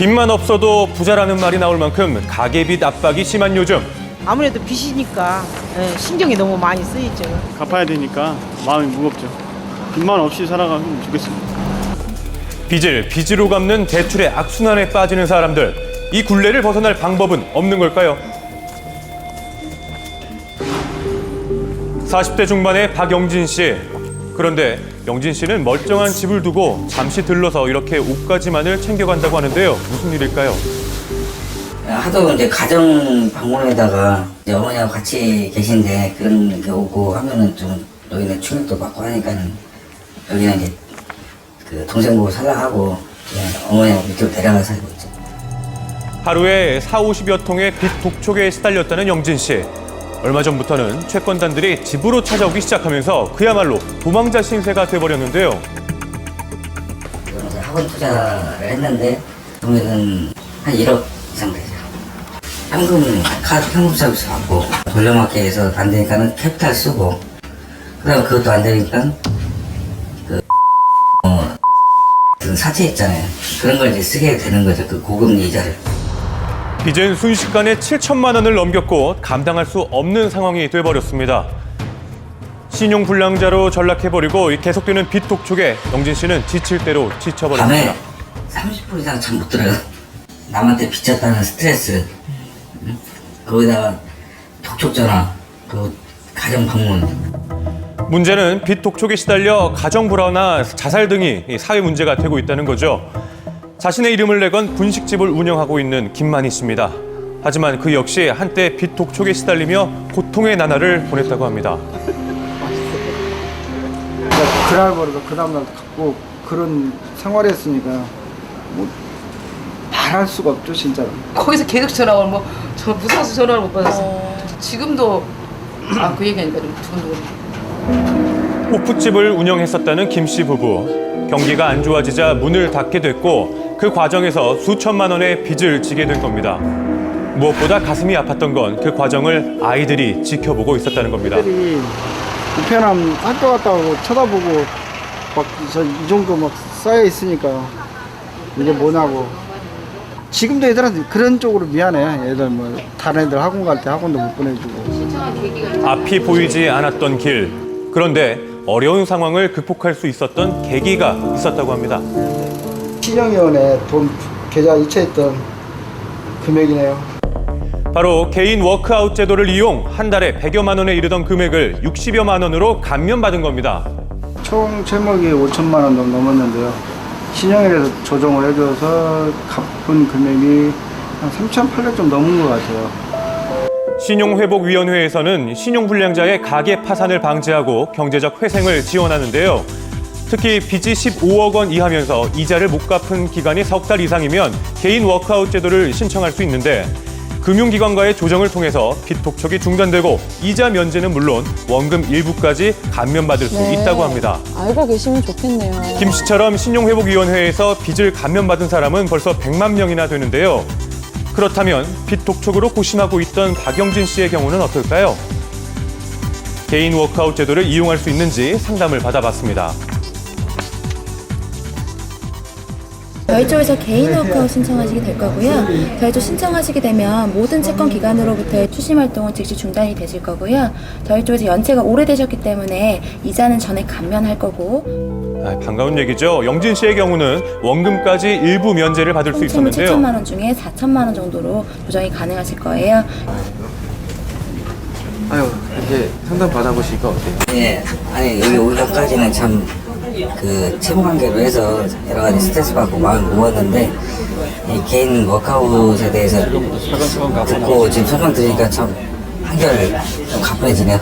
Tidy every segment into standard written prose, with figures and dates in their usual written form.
빚만 없어도 부자라는 말이 나올 만큼 가계빚 압박이 심한 요즘. 아무래도 빚이니까 신경이 너무 많이 쓰이죠. 갚아야 되니까 마음이 무겁죠. 빚만 없이 살아가면 좋겠습니다. 빚을 빚으로 갚는 대출의 악순환에 빠지는 사람들. 이 굴레를 벗어날 방법은 없는 걸까요? 40대 중반의 박영진 씨. 그런데 영진 씨는 멀쩡한 집을 두고 잠시 들러서 이렇게 옷가지만을 챙겨간다고 하는데요. 무슨 일일까요? 하도 이제 가정 방문에다가 이제 어머니하고 같이 계신데 그런 게 오고 하면은 좀 여기는 충격도 받고 하니까는 여기는 이제 그 동생 보고 살라하고 그냥 어머니하고 밑으로 데려가 살고 있죠. 하루에 40~50여 통의 빚 독촉에 시달렸다는 영진 씨. 얼마 전부터는 채권단들이 집으로 찾아오기 시작하면서 그야말로 도망자 신세가 돼버렸는데요. 이제 학원 투자를 했는데 금액은 한 1억 이상 되죠. 현금 서비스 받고 돌려막기 해서 안 되니까는 캐피탈 쓰고 그다음 그것도 안 되니까 그 사채 있잖아요. 그런 걸 이제 쓰게 되는 거죠. 그 고금 이자를. 빚은 순식간에 7천만 원을 넘겼고 감당할 수 없는 상황이 돼버렸습니다. 신용불량자로 전락해버리고 계속되는 빚 독촉에 영진 씨는 지칠 대로 지쳐버렸습니다. 밤에 30분 이상 잠 못 들어요. 남한테 빚졌다는 스트레스, 거기다가 독촉 전화, 그 가정 방문. 문제는 빚 독촉에 시달려 가정 불화나 자살 등이 사회 문제가 되고 있다는 거죠. 자신의 이름을 내건 분식집을 운영하고 있는 김만희 씨입니다. 하지만 그 역시 한때 빚 독촉에 시달리며 고통의 나날을 보냈다고 합니다. 그날 버려서 그 다음날 갖고 그런 생활했으니까 뭐 말할 수가 없죠 진짜로. 거기서 계속 전화 오면 뭐 저 무서워서 전화를 못 받았어. 지금도 그 얘기하니까 좀 두근두근. 호프집을 운영했었다는 김 씨 부부. 경기가 안 좋아지자 문을 닫게 됐고 그 과정에서 수천만 원의 빚을 지게 된 겁니다. 무엇보다 가슴이 아팠던 건 그 과정을 아이들이 지켜보고 있었다는 겁니다. 애들이 우편함 학교 갔다 오고 쳐다보고 막 이 정도 막 쌓여 있으니까 이게 뭐냐고. 지금도 애들한테 그런 쪽으로 미안해. 애들 뭐 다른 애들 학원 갈 때 학원도 못 보내주고. 앞이 보이지 않았던 길. 그런데 어려운 상황을 극복할 수 있었던 계기가 있었다고 합니다. 신용위원회 돈 계좌 이체했던 금액이네요. 바로 개인 워크아웃 제도를 이용 한 달에 100여만 원에 이르던 금액을 60여만 원으로 감면받은 겁니다. 총 채무액이 5천만 원 넘었는데요. 신용위에서 조정을 해줘서 갚은 금액이 한 3,800 좀 넘은 것 같아요. 신용회복위원회에서는 신용불량자의 가계 파산을 방지하고 경제적 회생을 지원하는데요. 특히 빚이 15억 원 이하면서 이자를 못 갚은 기간이 석 달 이상이면 개인 워크아웃 제도를 신청할 수 있는데 금융기관과의 조정을 통해서 빚 독촉이 중단되고 이자 면제는 물론 원금 일부까지 감면받을 수 있다고 합니다. 알고 계시면 좋겠네요. 김 씨처럼 신용회복위원회에서 빚을 감면받은 사람은 벌써 100만 명이나 되는데요. 그렇다면 빚 독촉으로 고심하고 있던 박영진 씨의 경우는 어떨까요? 개인 워크아웃 제도를 이용할 수 있는지 상담을 받아봤습니다. 저희 쪽에서 개인 워크아웃 신청하시게 될 거고요. 저희 쪽 신청하시게 되면 모든 채권 기관으로부터의 추심 활동은 즉시 중단이 되실 거고요. 저희 쪽에서 연체가 오래되셨기 때문에 이자는 전액 감면할 거고. 반가운 얘기죠. 영진 씨의 경우는 원금까지 일부 면제를 받을 수 있었는데요. 7천만 원 중에 4천만 원 정도로 조정이 가능하실 거예요. 아유, 이렇게 상담 받아보시니까 어때요? 예, 아니 여기 오기 전까지는 참 그 채무 관계로 해서 여러 가지 스트레스 받고 마음이 무거웠는데 이 개인 워크아웃에 대해서 듣고 지금 설명 들으니까 참 한결 좀 가뿐해지네요.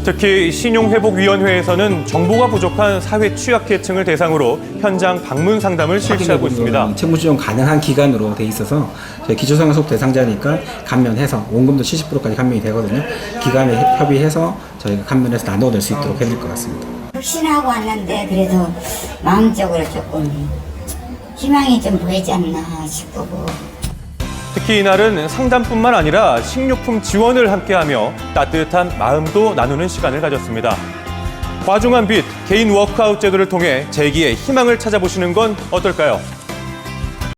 특히 신용회복위원회에서는 정보가 부족한 사회 취약계층을 대상으로 현장 방문 상담을 실시하고 있습니다. 채무 지원 가능한 기간으로 돼 있어서 저희 기초생활수급 대상자니까 감면해서 원금도 70%까지 감면이 되거든요. 기간에 협의해서 저희가 감면해서 나눠낼 수 있도록 해드릴 것 같습니다. 확신하고 왔는데 그래도 마음적으로 조금 희망이 좀 보이지 않나 싶고. 특히 이날은 상담뿐만 아니라 식료품 지원을 함께하며 따뜻한 마음도 나누는 시간을 가졌습니다. 과중한 빚, 개인 워크아웃 제도를 통해 재기의 희망을 찾아보시는 건 어떨까요?